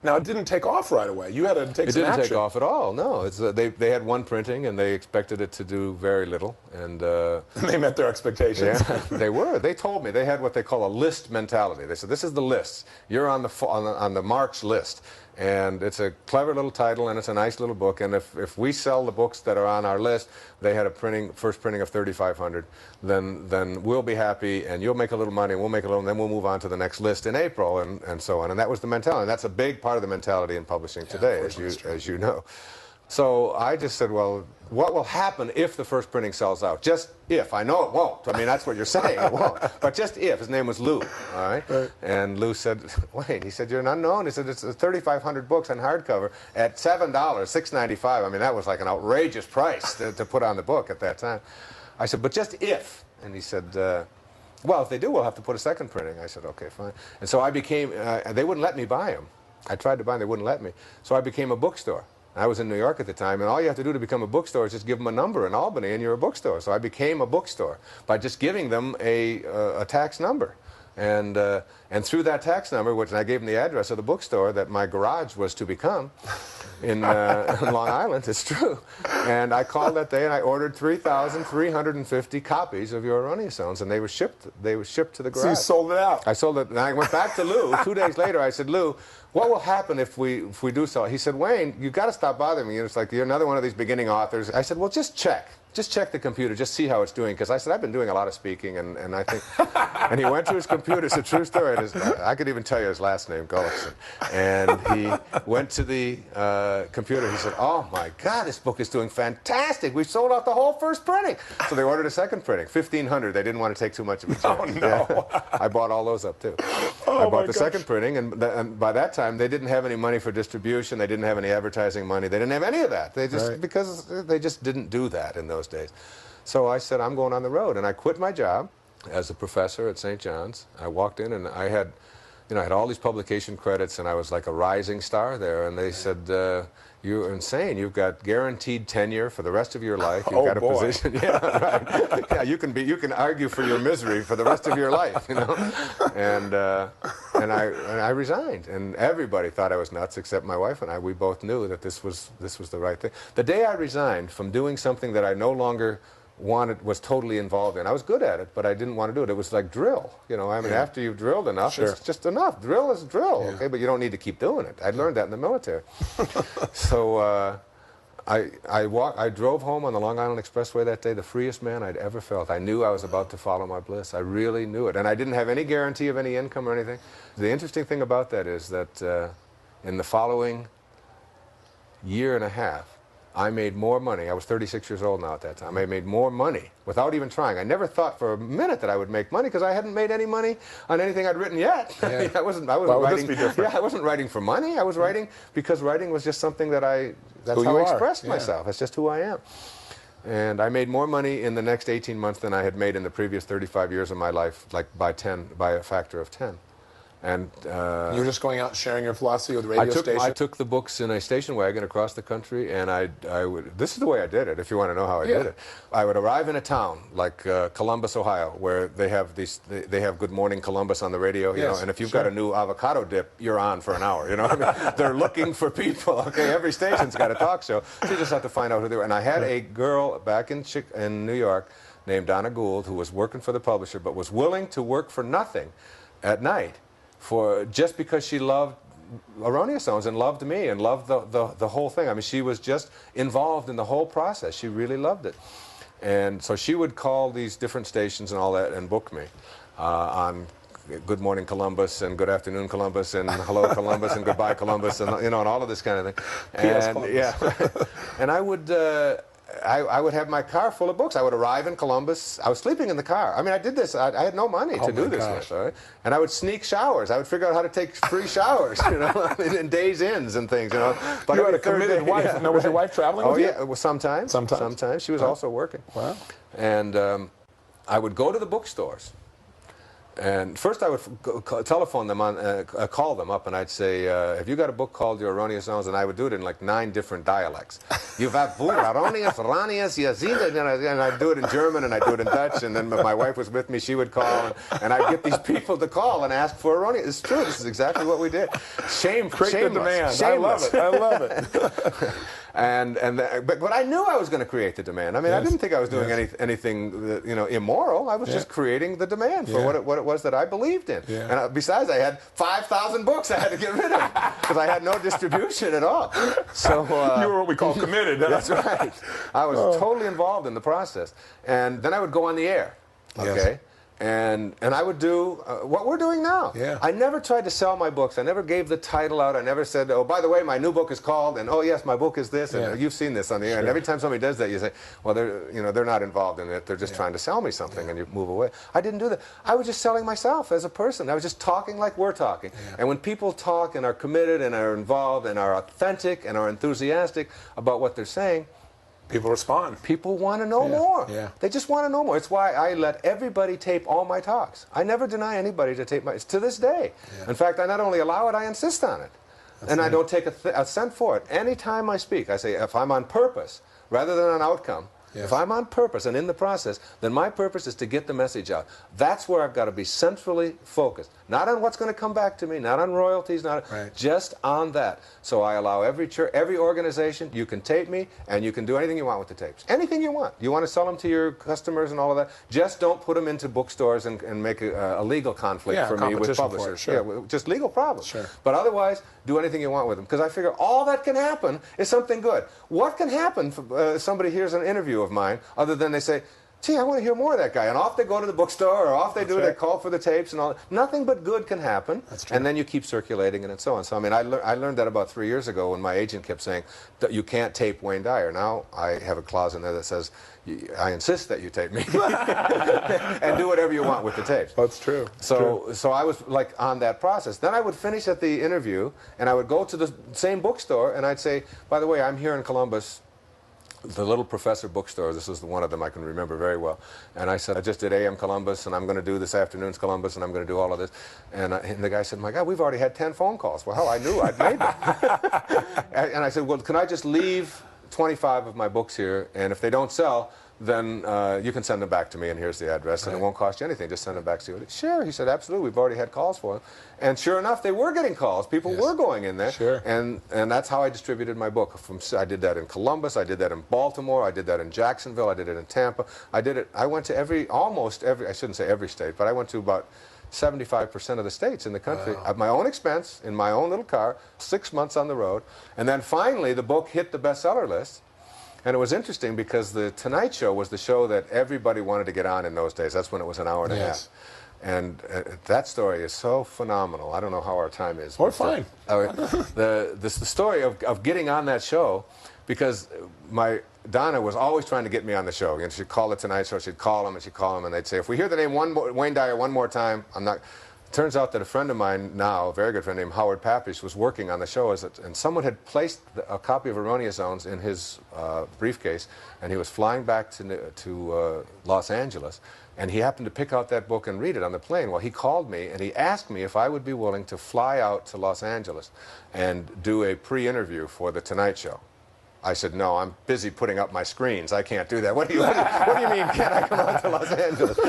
Now, it didn't take off right away. You had to take some action. It didn't take off at all, no. It's, they had one printing, and they expected it to do very little. And they met their expectations. Yeah, they were. They told me they had what they call a list mentality. They said, this is the list. You're on the Marx list. And it's a clever little title, and it's a nice little book. And if we sell the books that are on our list, they had a first printing of 3,500, then we'll be happy, and you'll make a little money, and we'll make a little, and then we'll move on to the next list in April, and so on. And that was the mentality. And that's a big part of the mentality in publishing today, as you know. So I just said, well, what will happen if the first printing sells out? Just if. I know it won't. I mean, that's what you're saying. It won't. But just if. His name was Lou. All right? And Lou said, wait. He said, you're an unknown. He said, it's 3,500 books on hardcover at $7, $6.95. I mean, that was like an outrageous price to put on the book at that time. I said, but just if. And he said, well, if they do, we'll have to put a second printing. I said, okay, fine. And so I became, they wouldn't let me buy them. I tried to buy them. They wouldn't let me. So I became a bookstore. I was in New York at the time, and all you have to do to become a bookstore is just give them a number in Albany, and you're a bookstore. So I became a bookstore by just giving them a tax number. And through that tax number, which I gave them the address of the bookstore that my garage was to become in Long Island, it's true. And I called that day, and I ordered 3,350 copies of Your Erroneous Zones, and they were shipped to the garage. So you sold it out. I sold it, and I went back to Lou. 2 days later, I said, Lou, what will happen if we do sell it? He said, Wayne, you've got to stop bothering me. It's like you're another one of these beginning authors. I said, well, just check. Just check the computer, just see how it's doing. Because I said, I've been doing a lot of speaking, and I think... And he went to his computer. It's a true story. I could even tell you his last name, Gullickson. And he went to the computer. He said, oh, my God, this book is doing fantastic. We've sold out the whole first printing. So they ordered a second printing, 1,500. They didn't want to take too much of a chance. Oh, no. Yeah. I bought all those up, too. Oh, I bought the second printing, and by that time, they didn't have any money for distribution. They didn't have any advertising money. They didn't have any of that. They just, because they just didn't do that in those days. So I said, I'm going on the road, and I quit my job as a professor at St. John's. I walked in, and I had, I had all these publication credits, and I was like a rising star there. And they said, you're insane. You've got guaranteed tenure for the rest of your life. You've got a position. Yeah, right. Yeah, you can argue for your misery for the rest of your life, And I resigned, and everybody thought I was nuts except my wife and I. We both knew that this was the right thing. The day I resigned from doing something that I no longer was totally involved in. I was good at it, but I didn't want to do it. It was like drill. I mean, after you've drilled enough, it's just enough. Drill is drill, okay? But you don't need to keep doing it. I learned that in the military. So I drove home on the Long Island Expressway that day, the freest man I'd ever felt. I knew I was about to follow my bliss. I really knew it. And I didn't have any guarantee of any income or anything. The interesting thing about that is that in the following year and a half, I made more money. I was 36 years old now at that time. I made more money without even trying. I never thought for a minute that I would make money because I hadn't made any money on anything I'd written yet. Yeah. I wasn't writing. Yeah, I wasn't writing for money. I was writing because writing was just something that's how I expressed myself. That's just who I am. And I made more money in the next 18 months than I had made in the previous 35 years of my life, like by a factor of 10. And you were just going out and sharing your philosophy with radio stations? I took the books in a station wagon across the country, and this is the way I did it, if you want to know how I did it. I would arrive in a town like Columbus, Ohio, where they have Good Morning Columbus on the radio, and if you've got a new avocado dip, you're on for an hour, I mean, they're looking for people, okay? Every station's got a talk show, so you just have to find out who they were. And I had a girl back in New York named Donna Gould, who was working for the publisher, but was willing to work for nothing at night just because she loved Erroneous Zones and loved me and loved the whole thing. I mean, she was just involved in the whole process. She really loved it. And so she would call these different stations and all that and book me on Good Morning Columbus and Good Afternoon Columbus and Hello Columbus and Goodbye Columbus and and all of this kind of thing. And and I would have my car full of books. I would arrive in Columbus. I was sleeping in the car. I mean, I did this. I had no money to do this with, right? And I would sneak showers. I would figure out how to take free showers, in days inns and things, But you had a committed wife. Now, was your wife traveling with you? Oh, yeah. Well, sometimes. She was also working. Wow. And I would go to the bookstores. And first I would telephone them call them up, and I'd say, have you got a book called Your Erroneous Zones? And I would do it in like 9 different dialects. You've got erroneous, erroneous, and I'd do it in German, and I'd do it in Dutch, and then if my wife was with me, she would call, and I'd get these people to call and ask for erroneous. It's true, this is exactly what we did. Create the demand. Shameless. I love it. But I knew I was going to create the demand. I mean, I didn't think I was doing anything immoral. I was just creating the demand for what it was that I believed in. And besides, I had 5,000 books I had to get rid of because I had no distribution at all. So you were what we call committed. That's right. I was totally involved in the process. And then I would go on the air. Okay. And I would do what we're doing now. I never tried to sell my books. I never gave the title out. I never said, oh, by the way, my new book is called, and oh, yes, my book is this, and you've seen this on the air. And every time somebody does that, you say, well, they're not involved in it. They're just trying to sell me something, and you move away. I didn't do that. I was just selling myself as a person. I was just talking like we're talking. And when people talk and are committed and are involved and are authentic and are enthusiastic about what they're saying, people respond. People want to know more. They just want to know more. It's why I let everybody tape all my talks. I never deny anybody to tape to this day. In fact, I not only allow it, I insist on it. And I don't take a cent for it. Anytime I speak, I say, if I'm on purpose, rather than an outcome, if I'm on purpose and in the process, then my purpose is to get the message out. That's where I've got to be centrally focused. Not on what's going to come back to me, not on royalties, just on that. So I allow every church, every organization, you can tape me, and you can do anything you want with the tapes. Anything you want. You want to sell them to your customers and all of that. Just don't put them into bookstores and make a legal conflict for me with publishers. Just legal problems. But otherwise, do anything you want with them. Because I figure all that can happen is something good. What can happen if somebody hears an interview of mine other than they say, gee, I want to hear more of that guy. And off they go to the bookstore, or off they they call for the tapes and all that. Nothing but good can happen. And then you keep circulating it and so on. So, I mean, I learned that about 3 years ago when my agent kept saying that you can't tape Wayne Dyer. Now I have a clause in there that says, I insist that you tape me. And do whatever you want with the tapes. That's true. So I was like on that process. Then I would finish at the interview, and I would go to the same bookstore, and I'd say, by the way, I'm here in Columbus, the Little Professor bookstore. This is one of them I can remember very well. And I said, I just did AM Columbus, and I'm going to do this afternoon's Columbus, and I'm going to do all of this. And the guy said, my God, we've already had 10 phone calls. Well, hell, I knew I'd made them. And I said, well, can I just leave 25 of my books here, and if they don't sell, then you can send them back to me, and here's the address, and it won't cost you anything. Just send them back to you. Sure, he said, absolutely. We've already had calls for them. And sure enough, they were getting calls. People were going in there. And that's how I distributed my book. I did that in Columbus. I did that in Baltimore. I did that in Jacksonville. I did it in Tampa. I went to almost every, I shouldn't say every state, but I went to about 75% of the states in the country at my own expense, in my own little car, 6 months on the road. And then finally, the book hit the bestseller list. And it was interesting because the Tonight Show was the show that everybody wanted to get on in those days. That's when it was an hour and a half. And that story is so phenomenal. I don't know how our time is. We're fine. The story of getting on that show, because Donna was always trying to get me on the show. And she'd call the Tonight Show, she'd call them, and they'd say, if we hear the name Wayne Dyer one more time, I'm not... Turns out that a friend of mine now, a very good friend named Howard Papish, was working on the show, and someone had placed a copy of Erroneous Zones in his briefcase, and he was flying back to Los Angeles, and he happened to pick out that book and read it on the plane. Well, he called me, and he asked me if I would be willing to fly out to Los Angeles and do a pre-interview for The Tonight Show. I said, no, I'm busy putting up my screens. I can't do that. What do you mean, can't I come out to Los Angeles?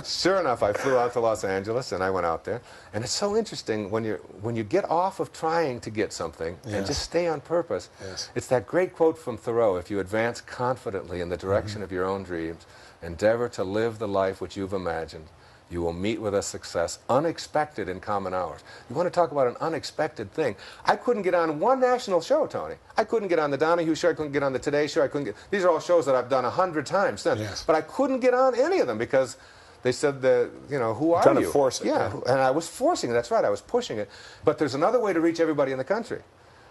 Sure enough, I flew out to Los Angeles, and I went out there. And it's so interesting when you get off of trying to get something and just stay on purpose. It's that great quote from Thoreau, if you advance confidently in the direction of your own dreams, endeavor to live the life which you've imagined, you will meet with a success unexpected in common hours. You want to talk about an unexpected thing. I couldn't get on one national show, Tony. I couldn't get on the Donahue Show. I couldn't get on the Today Show. These are all shows that I've done 100 times since. But I couldn't get on any of them because they said that, who are you? Trying to force it. Yeah, and I was forcing it. That's right. I was pushing it. But there's another way to reach everybody in the country.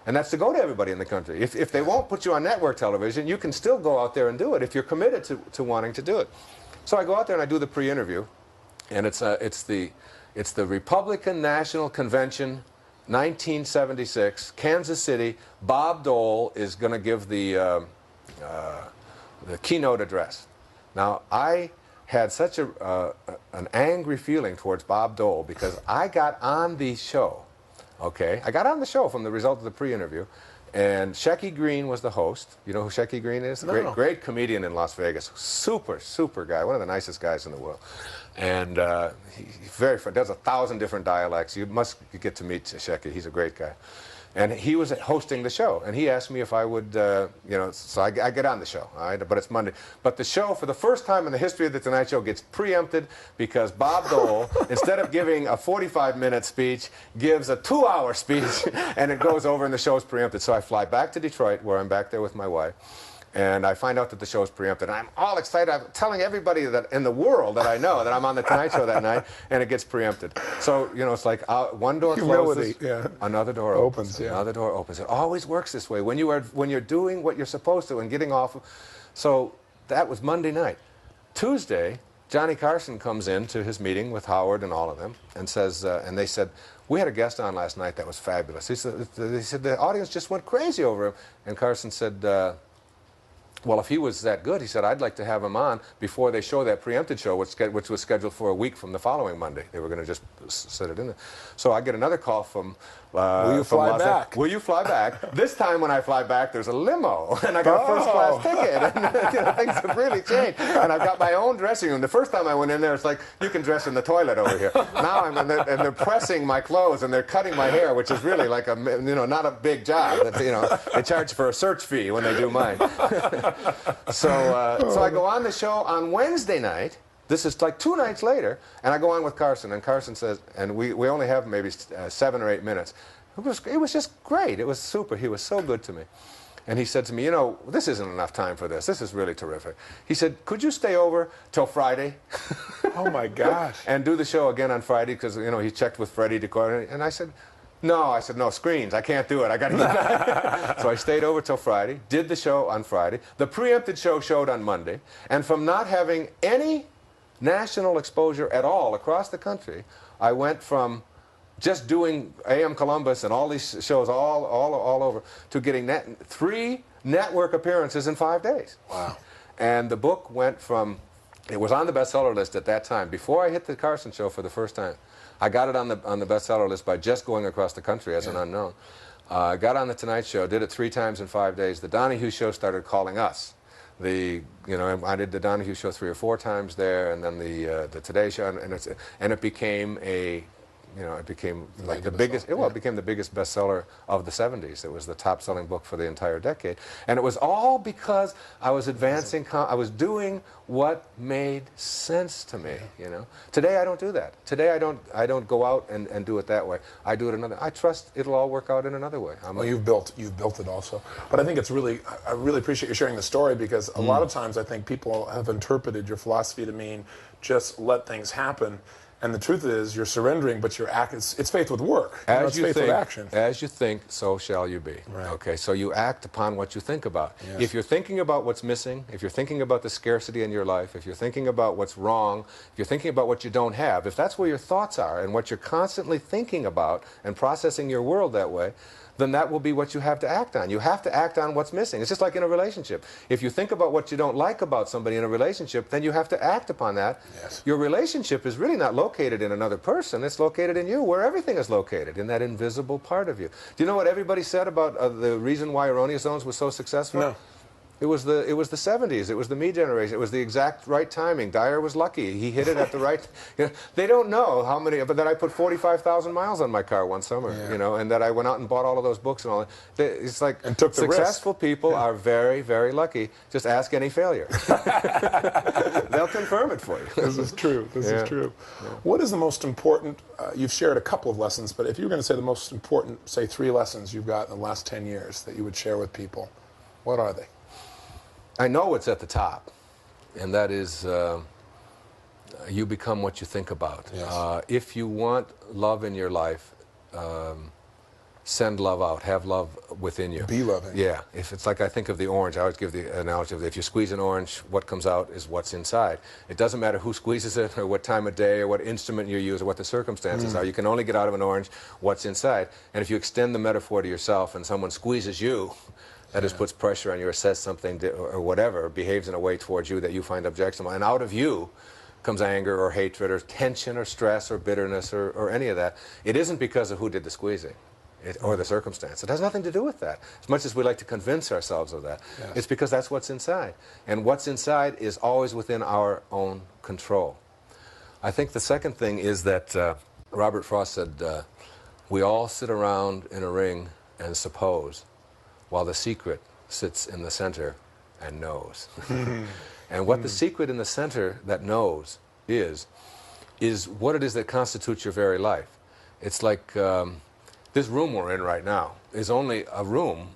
And that's to go to everybody in the country. If they won't put you on network television, you can still go out there and do it if you're committed to wanting to do it. So I go out there and I do the pre-interview. And it's the Republican National Convention, 1976, Kansas City. Bob Dole is going to give the keynote address. Now, I had such an angry feeling towards Bob Dole because I got on the show, okay? I got on the show from the result of the pre-interview, and Shecky Greene was the host. You know who Shecky Greene is? No. Great comedian in Las Vegas. Super guy, one of the nicest guys in the world. And he's very fun, does 1,000 different dialects. You must get to meet Shecky. He's a great guy. And he was hosting the show, and he asked me if I would, you know, so I get on the show, all right, but it's Monday. But the show, for the first time in the history of The Tonight Show, gets preempted because Bob Dole, instead of giving a 45-minute speech, gives a 2-hour speech, and it goes over and the show's preempted. So I fly back to Detroit, where I'm back there with my wife, and I find out that the show's preempted. And I'm all excited. I'm telling everybody that in the world that I know that I'm on The Tonight Show that night, and it gets preempted. So, you know, it's like one door closes, another door opens. Another door opens. It always works this way. When you're doing what you're supposed to and getting off. So that was Monday night. Tuesday, Johnny Carson comes in to his meeting with Howard and all of them and says, and they said, we had a guest on last night that was fabulous. They said the audience just went crazy over him. And Carson said, well, if he was that good, he said, I'd like to have him on before they show that preempted show, which was scheduled for a week from the following Monday. They were going to just set it in there. So I get another call from Will you fly back? Will you fly back? This time when I fly back, there's a limo, and I got a first-class ticket. And you know, things have really changed. And I've got my own dressing room. The first time I went in there, it's like, you can dress in the toilet over here. Now I'm in there, and they're pressing my clothes, and they're cutting my hair, which is really like not a big job. That's, you know, they charge for a search fee when they do mine. So I go on the show on Wednesday night. This is like 2 nights later, and I go on with Carson, and Carson says, and we only have maybe 7 or 8 minutes. It was just great. It was super. He was so good to me. And he said to me, you know, this isn't enough time for this. This is really terrific. He said, could you stay over till Friday? Oh, my gosh. And do the show again on Friday, because, you know, he checked with Freddie to coordinate. And I said, no, screens. I can't do it. I got to get So I stayed over till Friday, did the show on Friday. The preempted show showed on Monday. And from not having any national exposure at all across the country, I went from just doing AM Columbus and all these shows all over to getting 3 network appearances in 5 days. Wow. And the book went from, it was on the bestseller list at that time. Before I hit the Carson show for the first time, I got it on the bestseller list by just going across the country as an unknown. I got on the Tonight Show, did it 3 times in 5 days. The Donahue Show started calling us. You know, I did the Donahue Show 3 or 4 times there, and then the Today Show, and it became a, you know, it became like the biggest. It became the biggest bestseller of the '70s. It was the top-selling book for the entire decade, and it was all because I was advancing. I was doing what made sense to me. You know, today I don't do that. Today I don't go out and do it that way. I do it another. I trust it'll all work out in another way. Well, you've built it also, but I think it's really. I really appreciate you sharing the story, because a lot of times I think people have interpreted your philosophy to mean just let things happen. And the truth is, you're surrendering, but it's faith with work. As you faith think, with action. As you think, so shall you be. Right. Okay, so you act upon what you think about. Yes. If you're thinking about what's missing, if you're thinking about the scarcity in your life, if you're thinking about what's wrong, if you're thinking about what you don't have, if that's where your thoughts are and what you're constantly thinking about and processing your world that way, then that will be what you have to act on. You have to act on what's missing. It's just like in a relationship. If you think about what you don't like about somebody in a relationship, then you have to act upon that. Yes. Your relationship is really not located in another person. It's located in you, where everything is located, in that invisible part of you. Do you know what everybody said about the reason why Erroneous Zones was so successful? No. It was the 70s. It was the me generation. It was the exact right timing. Dyer was lucky. He hit it at the right. You know, they don't know how many, but that I put 45,000 miles on my car one summer. Yeah. You know, and that I went out and bought all of those books and all that. It's like, and took the successful risk. people are very, very lucky. Just ask any failure. They'll confirm it for you. This is true. This is true. Yeah. What is the most important? You've shared a couple of lessons, but if you were going to say the most important, say 3 lessons you've got in the last 10 years that you would share with people, what are they? I know what's at the top, and that is you become what you think about. Yes. If you want love in your life, send love out. Have love within you. Be loving. Yeah. If it's like, I think of the orange, I always give the analogy of if you squeeze an orange, what comes out is what's inside. It doesn't matter who squeezes it or what time of day or what instrument you use or what the circumstances are. You can only get out of an orange what's inside. And if you extend the metaphor to yourself and someone squeezes you, that just puts pressure on you or says something or whatever, behaves in a way towards you that you find objectionable. And out of you comes anger or hatred or tension or stress or bitterness or any of that, it isn't because of who did the squeezing or the circumstance. It has nothing to do with that. As much as we like to convince ourselves of that, yes. It's because that's what's inside. And what's inside is always within our own control. I think the second thing is that Robert Frost said, we all sit around in a ring and suppose, while the secret sits in the center and knows. And what the secret in the center that knows is what it is that constitutes your very life. It's like this room we're in right now is only a room,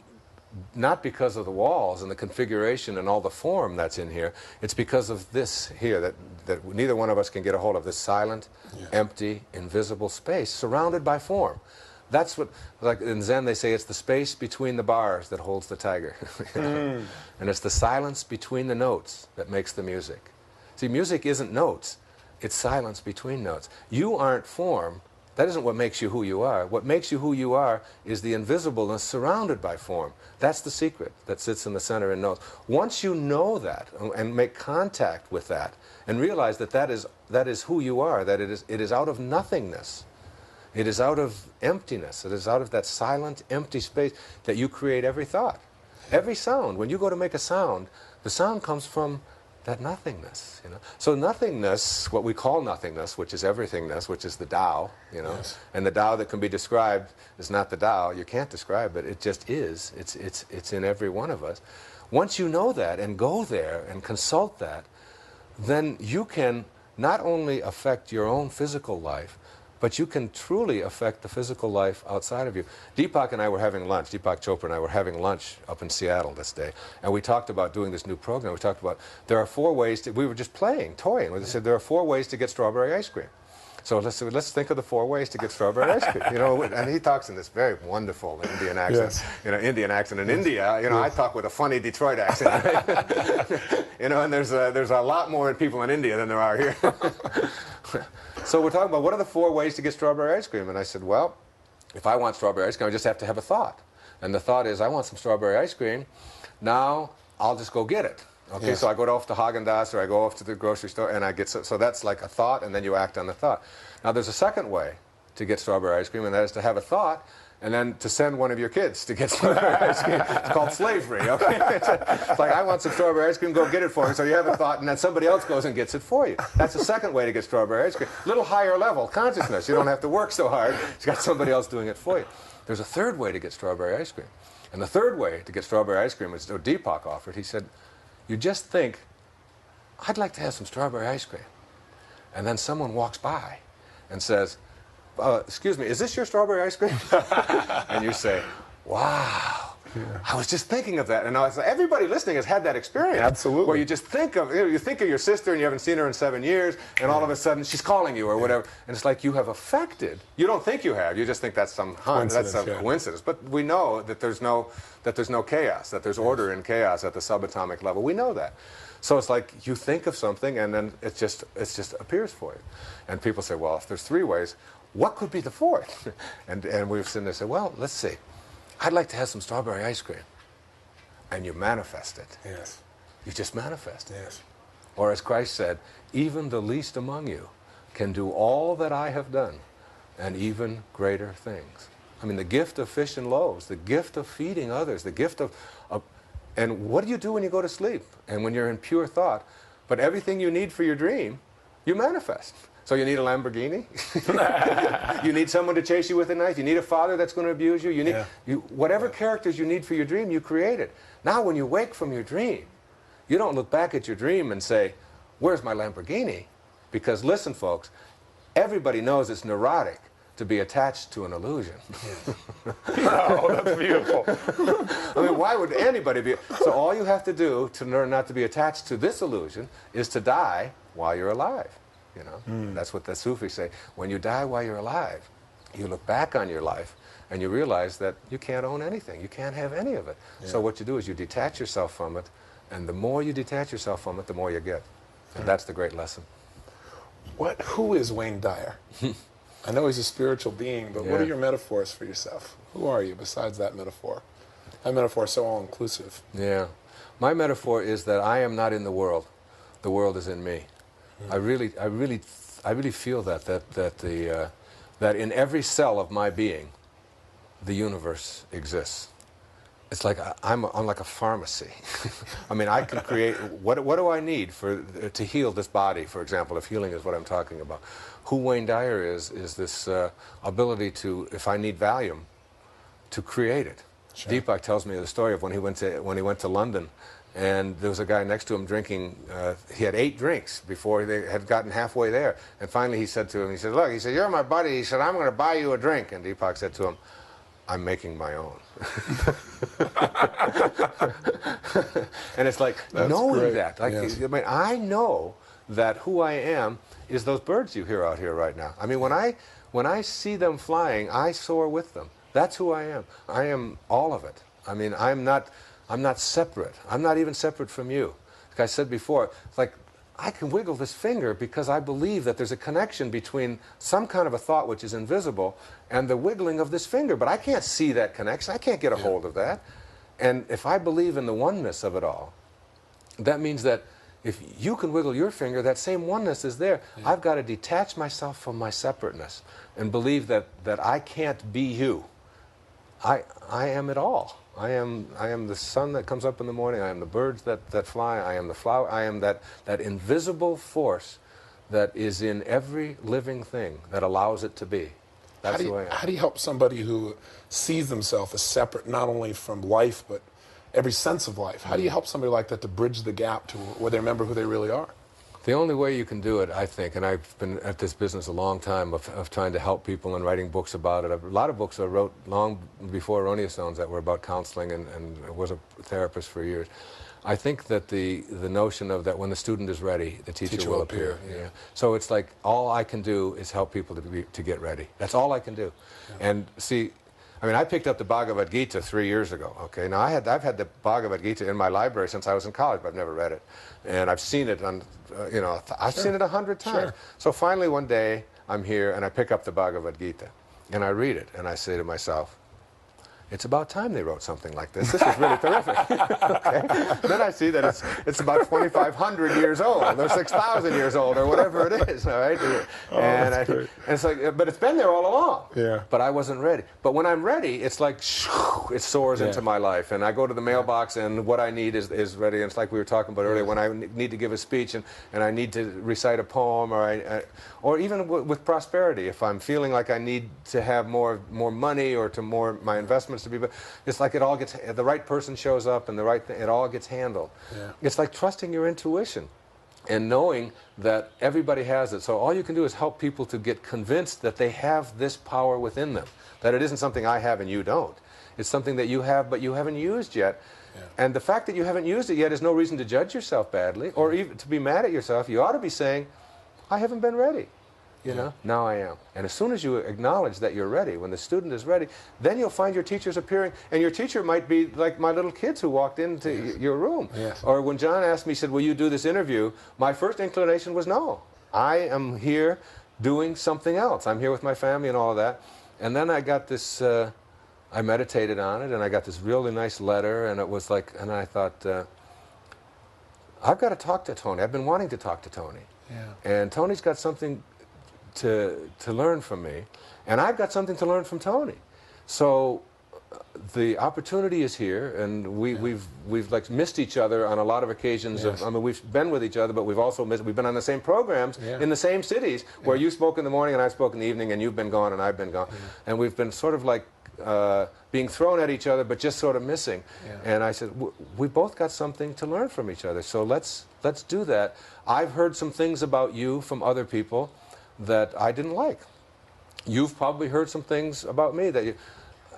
not because of the walls and the configuration and all the form that's in here. It's because of this here that neither one of us can get a hold of, this silent, empty, invisible space surrounded by form. That's what, like in Zen they say, it's the space between the bars that holds the tiger. And it's the silence between the notes that makes the music. See, music isn't notes, it's silence between notes. You aren't form. That isn't what makes you who you are. What makes you who you are is the invisibleness surrounded by form. That's the secret that sits in the center and knows. Once you know that and make contact with that and realize that that is who you are, that it is out of nothingness. It is out of emptiness. It is out of that silent, empty space that you create every thought. Every sound. When you go to make a sound, the sound comes from that nothingness, you know. So nothingness, what we call nothingness, which is everythingness, which is the Tao, you know. Yes. And the Tao that can be described is not the Tao. You can't describe it. It just is. It's in every one of us. Once you know that and go there and consult that, then you can not only affect your own physical life, but you can truly affect the physical life outside of you. Deepak and I were having lunch, Deepak Chopra and I were having lunch up in Seattle this day, and we talked about doing this new program. We talked about there are 4 ways to, we were just toying. We said there are 4 ways to get strawberry ice cream. So let's think of the 4 ways to get strawberry ice cream. You know, and he talks in this very wonderful Indian accent. Yes. You know, Indian accent. In India, you know, I talk with a funny Detroit accent. Right? You know, and there's a lot more people in India than there are here. So we're talking about what are the 4 ways to get strawberry ice cream, and I said, well, if I want strawberry ice cream, I just have to have a thought, and the thought is I want some strawberry ice cream. Now I'll just go get it. Okay, yes. So I go off to Haagen-Dazs or I go off to the grocery store and I get so that's like a thought, and then you act on the thought. Now there's a second way to get strawberry ice cream, and that is to have a thought and then to send one of your kids to get strawberry ice cream. It's called slavery, okay? It's like, I want some strawberry ice cream, go get it for me. So you have a thought, and then somebody else goes and gets it for you. That's the second way to get strawberry ice cream. A little higher level consciousness. You don't have to work so hard. You've got somebody else doing it for you. There's a third way to get strawberry ice cream. And the third way to get strawberry ice cream is what Deepak offered. He said, you just think, I'd like to have some strawberry ice cream. And then someone walks by and says, excuse me, is this your strawberry ice cream? And you say, wow, I was just thinking of that. And I was like, everybody listening has had that experience. Absolutely. Where you just think of, you think of your sister and you haven't seen her in 7 years, and all of a sudden she's calling you or whatever. And it's like you have affected. You don't think you have. You just think that's some coincidence. But we know that there's no chaos, that there's order in chaos at the subatomic level. We know that. So it's like you think of something and then it just appears for you. And people say, well, if there's 3 ways, what could be the 4th? And we've seen this. Say, well, let's see. I'd like to have some strawberry ice cream. And you manifest it. Yes. You just manifest it. Yes. Or as Christ said, even the least among you can do all that I have done and even greater things. I mean, the gift of fish and loaves, the gift of feeding others, the gift of and what do you do when you go to sleep and when you're in pure thought? But everything you need for your dream, you manifest. So you need a Lamborghini. You need someone to chase you with a knife. You need a father that's going to abuse you. You need whatever characters you need for your dream, you created. Now when you wake from your dream, you don't look back at your dream and say, where's my Lamborghini? Because listen, folks, everybody knows it's neurotic to be attached to an illusion. Oh, that's beautiful. I mean, why would anybody be? So all you have to do to learn not to be attached to this illusion is to die while you're alive. You know, that's what the Sufis say. When you die while you're alive, you look back on your life and you realize that you can't own anything. You can't have any of it. Yeah. So what you do is you detach yourself from it, and the more you detach yourself from it, the more you get. And that's the great lesson. Who is Wayne Dyer? I know he's a spiritual being, but what are your metaphors for yourself? Who are you besides that metaphor? That metaphor is so all-inclusive. Yeah. My metaphor is that I am not in the world is in me. I really feel that in every cell of my being, the universe exists. It's like I'm like a pharmacy. I mean, I can create, what do I need to heal this body, for example, if healing is what I'm talking about. Who Wayne Dyer is this ability to, if I need Valium, to create it. Sure. Deepak tells me the story of when he went to London, and there was a guy next to him drinking, he had 8 drinks before they had gotten halfway there. And finally he said to him, he said, look, he said, you're my buddy. He said, I'm going to buy you a drink. And Deepak said to him, I'm making my own. And it's like, that's knowing great. That. Like, yes. I mean, I know that who I am is those birds you hear out here right now. I mean, when I see them flying, I soar with them. That's who I am. I am all of it. I mean, I'm not separate. I'm not even separate from you. Like I said before, it's like I can wiggle this finger because I believe that there's a connection between some kind of a thought which is invisible and the wiggling of this finger. But I can't see that connection. I can't get a hold of that. And if I believe in the oneness of it all, that means that if you can wiggle your finger, that same oneness is there. Yeah. I've got to detach myself from my separateness and believe that I can't be you. I am it all. I am the sun that comes up in the morning. I am the birds that fly. I am the flower. I am that invisible force that is in every living thing that allows it to be. That's who I am. How do you help somebody who sees themselves as separate, not only from life, but every sense of life? How do you help somebody like that to bridge the gap to where they remember who they really are? The only way you can do it, I think, and I've been at this business a long time of trying to help people and writing books about it. A lot of books I wrote long before Erroneous Zones that were about counseling, and was a therapist for years. I think that the notion of that when the student is ready, the teacher will appear. Yeah. So it's like all I can do is help people to get ready. That's all I can do. Yeah. And see, I mean, I picked up the Bhagavad Gita 3 years ago. Okay, now I've had the Bhagavad Gita in my library since I was in college, but I've never read it, and I've seen it on, I've seen it 100 times. Sure. So finally one day I'm here and I pick up the Bhagavad Gita and I read it and I say to myself, it's about time they wrote something like this. This is really terrific. Okay? Then I see that it's about 2,500 years old, or 6,000 years old, or whatever it is. All right, and it's like, but it's been there all along. Yeah. But I wasn't ready. But when I'm ready, it's like it soars into my life, and I go to the mailbox, and what I need is ready. And it's like we were talking about earlier, when I need to give a speech and I need to recite a poem, or even with prosperity, if I'm feeling like I need to have more money or my investments to be, but it's like the right person shows up and it all gets handled. Yeah. It's like trusting your intuition and knowing that everybody has it. So all you can do is help people to get convinced that they have this power within them, that it isn't something I have and you don't. It's something that you have but you haven't used yet. Yeah. And the fact that you haven't used it yet is no reason to judge yourself badly or even to be mad at yourself. You ought to be saying, I haven't been ready. Now I am. And as soon as you acknowledge that you're ready, when the student is ready, then you'll find your teachers appearing, and your teacher might be like my little kids who walked into your room. Yes. Or when John asked me, he said, will you do this interview? My first inclination was no. I am here doing something else. I'm here with my family and all of that. And then I got this, I meditated on it, and I got this really nice letter, and it was like, and I thought, I've got to talk to Tony. I've been wanting to talk to Tony. Yeah. And Tony's got something to learn from me, and I've got something to learn from Tony. So the opportunity is here, and we've like missed each other on a lot of occasions. Yes. I mean, we've been with each other, but we've also we've been on the same programs in the same cities where you spoke in the morning and I spoke in the evening, and you've been gone and I've been gone, and we've been sort of like being thrown at each other, but just sort of missing. And I said, we both got something to learn from each other, so let's do that. I've heard some things about you from other people that I didn't like. You've probably heard some things about me that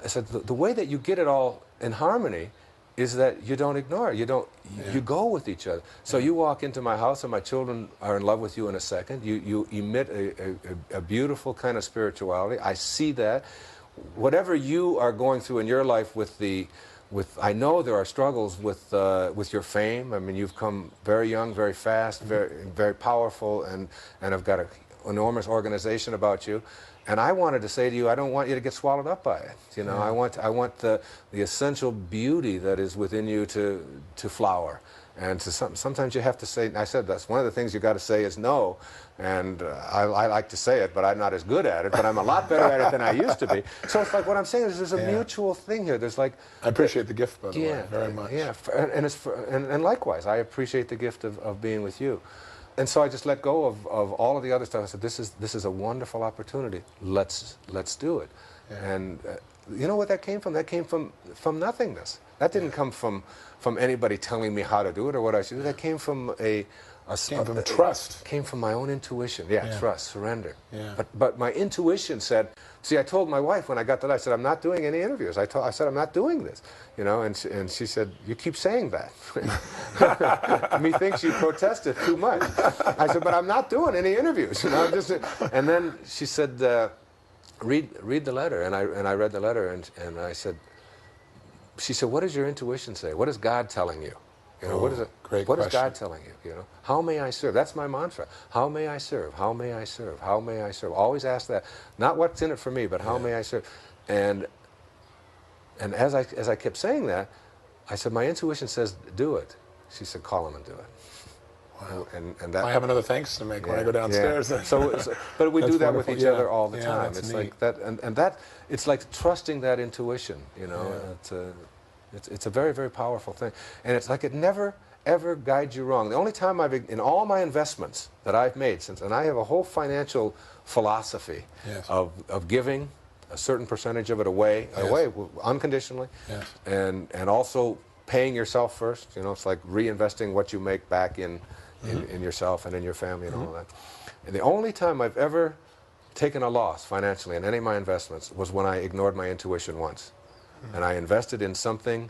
I said, the way that you get it all in harmony is that you don't ignore it. You go with each other. So you walk into my house and my children are in love with you in a second. You emit a beautiful kind of spirituality. I see that. Whatever you are going through in your life I know there are struggles with your fame. I mean, you've come very young, very fast, very powerful, and have got an enormous organization about you. And I wanted to say to you, I don't want you to get swallowed up by it. I want the essential beauty that is within you to flower. And sometimes you have to say, I said that's one of the things you got to say is no. And I like to say it, but I'm not as good at it, but I'm a lot better at it than I used to be. So it's like what I'm saying is there's a mutual thing here. There's like... I appreciate the gift, by the way, very much. Yeah, and likewise, I appreciate the gift of being with you. And so I just let go of all of the other stuff. I said, this is a wonderful opportunity. Let's do it. Yeah. And you know what that came from? That came from nothingness. That didn't come from anybody telling me how to do it or what I should do. That came from trust. Came from my own intuition. Yeah, trust, surrender. Yeah. But my intuition said, see, I told my wife when I got that, I said, I'm not doing any interviews. I said, I'm not doing this. You know, and she said, you keep saying that. Methinks you protested too much. I said, but I'm not doing any interviews. You know, and then she said, read the letter. And I read the letter, and I said, she said, what does your intuition say? What is God telling you? You know, what is God telling you? You know, how may I serve? That's my mantra. How may I serve? How may I serve? How may I serve? Always ask that. Not what's in it for me, but how may I serve? And as I kept saying that, I said, my intuition says, do it. She said, call him and do it. Wow. And that, I have another thanks to make when I go downstairs. Yeah. But we do that with each other all the time. It's neat. Like that, and that, it's like trusting that intuition. You know, it's a very, very powerful thing, and it's like it never ever guides you wrong. The only time in all my investments that I've made and I have a whole financial philosophy of giving a certain percentage of it away unconditionally, and also paying yourself first. You know, it's like reinvesting what you make back in yourself and in your family and all that. And the only time I've ever taken a loss financially in any of my investments was when I ignored my intuition once. And I invested in something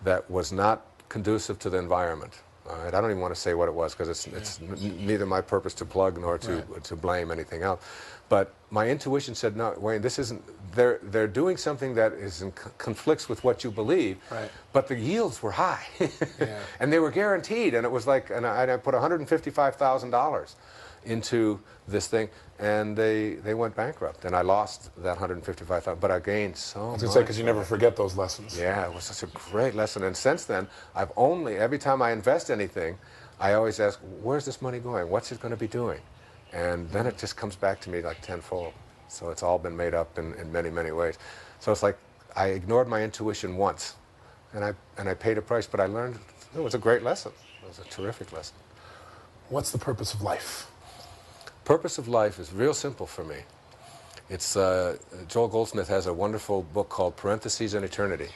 that was not conducive to the environment. All right? I don't even want to say what it was because it's neither my purpose to plug nor to blame anything else. But my intuition said, no, Wayne, this isn't, they're doing something that is conflicts with what you believe, but the yields were high. And they were guaranteed, and it was like, and I put $155,000 into this thing, and they went bankrupt, and I lost that $155,000, but I gained so much. I was going to say, because you never forget those lessons. Yeah, it was such a great lesson, and since then, I've every time I invest anything, I always ask, where's this money going? What's it going to be doing? And then it just comes back to me like tenfold. So it's all been made up in many, many ways. So it's like I ignored my intuition once, and I paid a price, but I learned it was a great lesson. It was a terrific lesson. What's the purpose of life? Purpose of life is real simple for me. It's Joel Goldsmith has a wonderful book called Parentheses in Eternity.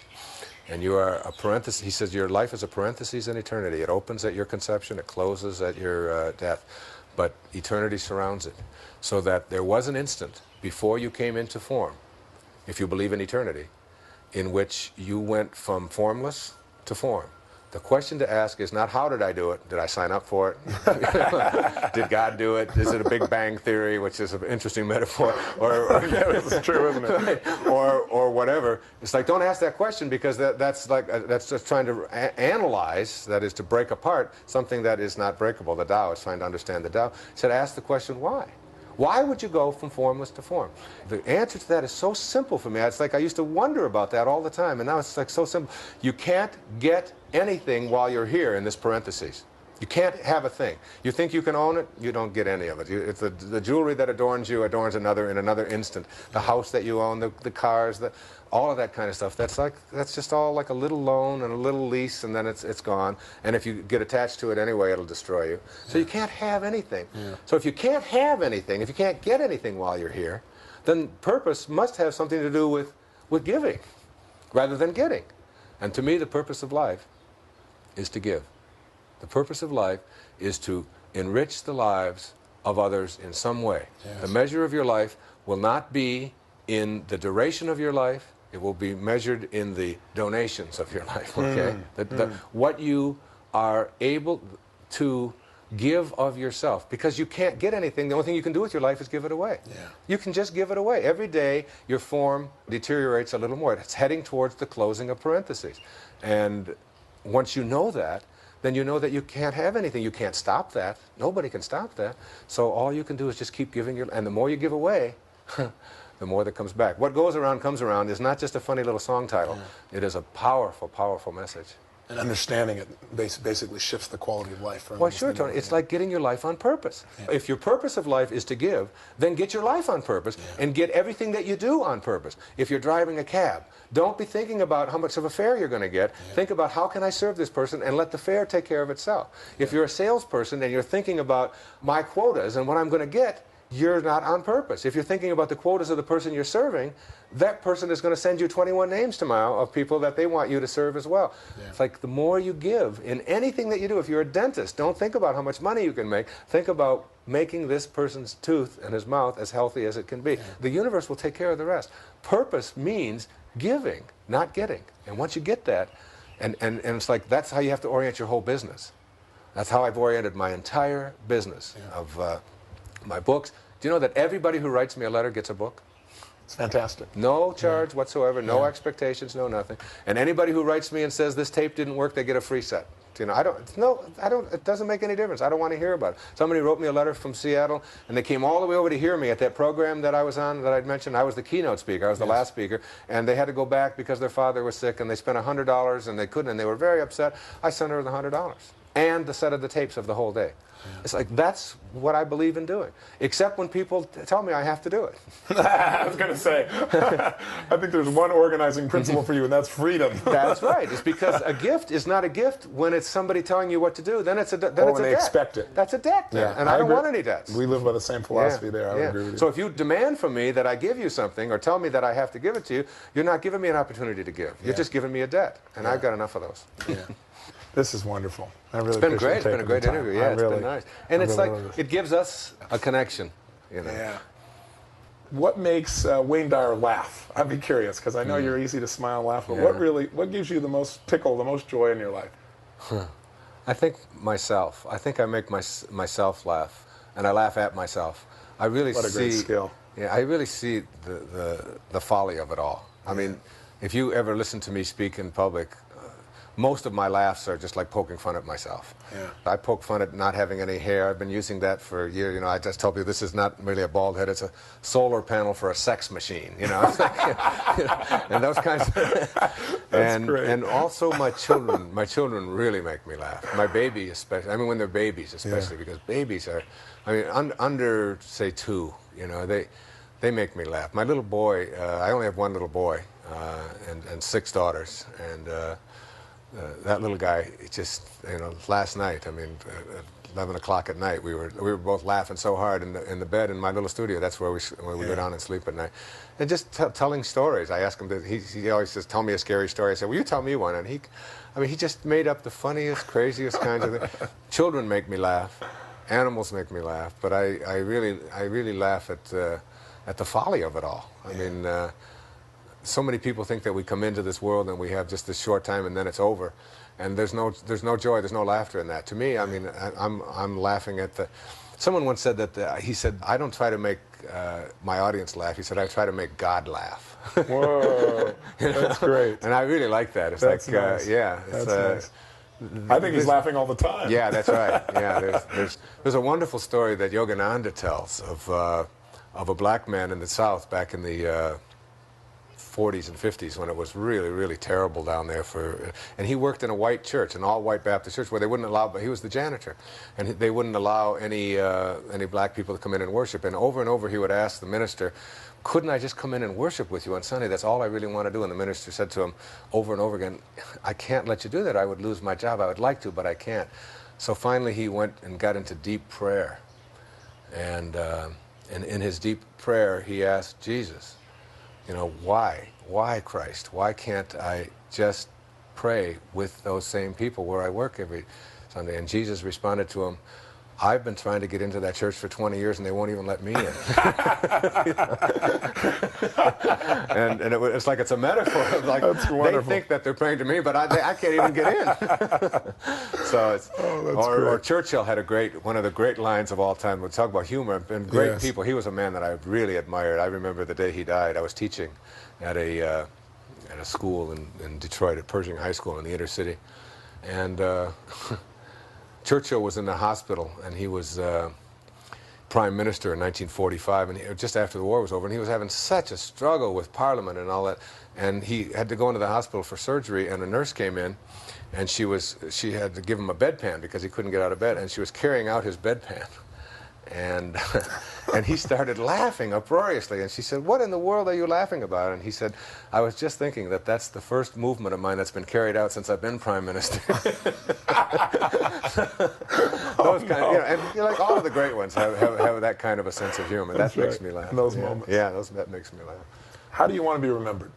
And you are a parenthesis. He says your life is a parenthesis in eternity. It opens at your conception, it closes at your death. But eternity surrounds it. So that there was an instant before you came into form, if you believe in eternity, in which you went from formless to form. The question to ask is not how did I do it? Did I sign up for it? Did God do it? Is it a Big Bang Theory, which is an interesting metaphor? Or it's true, isn't it? Or whatever. It's like, don't ask that question because that's just trying to analyze, that is to break apart something that is not breakable. The Tao is trying to understand the Tao. He said, ask the question, why? Why would you go from formless to form? The answer to that is so simple for me. It's like I used to wonder about that all the time, and now it's like so simple. You can't get anything while you're here in this parentheses. You can't have a thing. You think you can own it, you don't get any of it. It's the jewelry that adorns you adorns another in another instant. The house that you own, the cars, all of that kind of stuff. That's just all like a little loan and a little lease, and then it's gone. And if you get attached to it anyway, it'll destroy you. So you can't have anything. So if you can't have anything, if you can't get anything while you're here, then purpose must have something to do with giving rather than getting. And to me, the purpose of life is to give. The purpose of life is to enrich the lives of others in some way. The measure of your life will not be in the duration of your life. It will be measured in the donations of your life, okay? What you are able to give of yourself, because you can't get anything. The only thing you can do with your life is give it away. You can just give it away. Every day, your form deteriorates a little more. It's heading towards the closing of parentheses. And once you know that, then you know that you can't have anything. You can't stop that. Nobody can stop that. So all you can do is just keep giving and the more you give away, the more that comes back. What goes around comes around is not just a funny little song title. It is a powerful, powerful message. And understanding it basically shifts the quality of life. Well, sure, Tony. It's like getting your life on purpose. Yeah. If your purpose of life is to give, then get your life on purpose and get everything that you do on purpose. If you're driving a cab, don't be thinking about how much of a fare you're going to get. Think about how can I serve this person and let the fare take care of itself. If you're a salesperson and you're thinking about my quotas and what I'm going to get, you're not on purpose. If you're thinking about the quotas of the person you're serving, that person is going to send you 21 names tomorrow of people that they want you to serve as well. Yeah. It's like the more you give in anything that you do. If you're a dentist, don't think about how much money you can make. Think about making this person's tooth and his mouth as healthy as it can be. Yeah. The universe will take care of the rest. Purpose means giving, not getting. And once you get that, and it's like that's how you have to orient your whole business. That's how I've oriented my entire business of my books. Do you know that everybody who writes me a letter gets a book? It's fantastic. No charge whatsoever, no expectations, no nothing. And anybody who writes me and says this tape didn't work, they get a free set. You know, it doesn't make any difference. I don't want to hear about it. Somebody wrote me a letter from Seattle, and they came all the way over to hear me at that program that I was on, that I'd mentioned. I was the keynote speaker. I was the last speaker, and they had to go back because their father was sick, and they spent $100, and they couldn't, and they were very upset. I sent her the $100 and the set of the tapes of the whole day. It's like, that's what I believe in doing. Except when people tell me I have to do it. I was going to say, I think there's one organizing principle for you, and that's freedom. That's right. It's because a gift is not a gift when it's somebody telling you what to do. Then it's a debt. When they expect it. That's a debt. Yeah. And I don't want any debts. We live by the same philosophy there. I would agree with you. So if you demand from me that I give you something or tell me that I have to give it to you, you're not giving me an opportunity to give. You're just giving me a debt. And I've got enough of those. Yeah. This is wonderful. I really It's been great. It's been a great interview. Yeah, it's been nice. And it's like, it gives us a connection, you know. Yeah. What makes Wayne Dyer laugh? I'd be curious, because I know you're easy to smile and laugh, but what gives you the most tickle, the most joy in your life? I think myself. I think I make myself laugh, and I laugh at myself. I really What a great skill. Yeah, I really see the folly of it all. I mean, if you ever listen to me speak in public, most of my laughs are just like poking fun at myself. Yeah. I poke fun at not having any hair. I've been using that for a year. You know, I just tell people this is not really a bald head. It's a solar panel for a sex machine. You know, and those kinds of. That's great. And also my children. My children really make me laugh. My baby especially. I mean, when they're babies, especially because babies are. I mean, under say 2. You know, they make me laugh. My little boy. I only have one little boy, and 6 daughters, and. That little guy, just, you know, last night, I mean, at 11 o'clock at night, we were both laughing so hard in the bed in my little studio. That's where we go down and sleep at night. And just telling stories. I ask him, he always says, tell me a scary story. I said, well, you tell me one. And he just made up the funniest, craziest kinds of things. Children make me laugh. Animals make me laugh. But I really laugh at the folly of it all. I mean, so many people think that we come into this world and we have just this short time and then it's over, and there's no joy, there's no laughter in that. To me, I mean, I'm laughing at the. Someone once said that he said, I don't try to make my audience laugh. He said, I try to make God laugh. Whoa, that's great. And I really like that. It's that's like, nice. Yeah, it's, that's nice. I think he's laughing all the time. Yeah, that's right. Yeah, there's a wonderful story that Yogananda tells of a black man in the South back in the 40s and 50s when it was really, really terrible down there and he worked in a white church, an all-white Baptist church, where they wouldn't allow, but he was the janitor, and they wouldn't allow any black people to come in and worship, and over he would ask the minister, couldn't I just come in and worship with you on Sunday? That's all I really want to do. And the minister said to him over and over again, I can't let you do that. I would lose my job. I would like to, but I can't. So finally he went and got into deep prayer, and in his deep prayer he asked Jesus, you know, why Christ? Why can't I just pray with those same people where I work every Sunday? And Jesus responded to him, I've been trying to get into that church for 20 years and they won't even let me in. and it's like it's a metaphor. Like they think that they're praying to me, but I can't even get in. So it's, or Churchill had one of the great lines of all time. We'll talk about humor and great people. He was a man that I really admired. I remember the day he died. I was teaching at a school in Detroit, at Pershing High School in the inner city, and Churchill was in the hospital, and he was prime minister in 1945, and just after the war was over, and he was having such a struggle with Parliament and all that, and he had to go into the hospital for surgery, and a nurse came in, and she had to give him a bedpan because he couldn't get out of bed, and she was carrying out his bedpan. And and he started laughing uproariously, and she said, "What in the world are you laughing about?" And he said, "I was just thinking that that's the first movement of mine that's been carried out since I've been prime minister." Those kind of, and like all of the great ones have that kind of a sense of humor. That makes me laugh. In those moments. Yeah, that makes me laugh. How do you want to be remembered?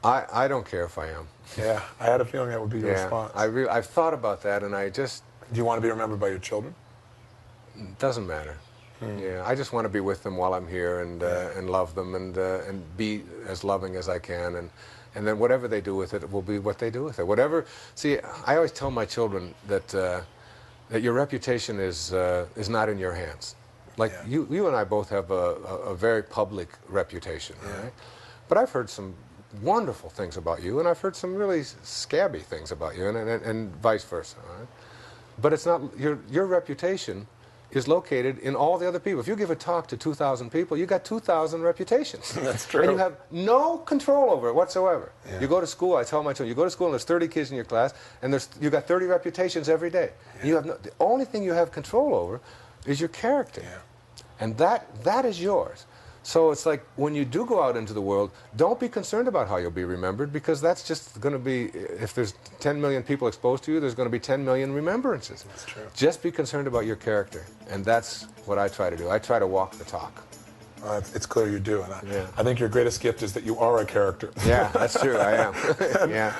I don't care if I am. Yeah, I had a feeling that would be your response. I've thought about that, and I just... Do you want to be remembered by your children? Doesn't matter. Yeah, I just want to be with them while I'm here, and love them, and be as loving as I can, and then whatever they do with it will be what they do with it. Whatever. See, I always tell my children that that your reputation is not in your hands. Like you and I both have a very public reputation, right? But I've heard some wonderful things about you, and I've heard some really scabby things about you, and vice versa. Right? But it's not your reputation is located in all the other people. If you give a talk to 2,000 people, you got 2,000 reputations. That's true. And you have no control over it whatsoever. Yeah. You go to school. I tell my children, you go to school and there's 30 kids in your class, and you got 30 reputations every day. Yeah. You have the only thing you have control over is your character, and that is yours. So it's like when you do go out into the world, don't be concerned about how you'll be remembered, because that's just going to be, if there's 10 million people exposed to you, there's going to be 10 million remembrances. That's true. Just be concerned about your character, and that's what I try to do. I try to walk the talk. It's clear you do, and I think your greatest gift is that you are a character. Yeah, that's true, I am. Yeah.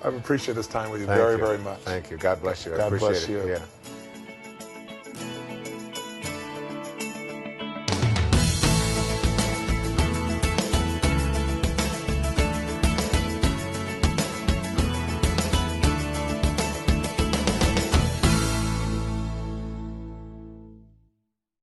I appreciate this time with you very, very much. Thank you. God bless you. I God appreciate bless it. you. Yeah.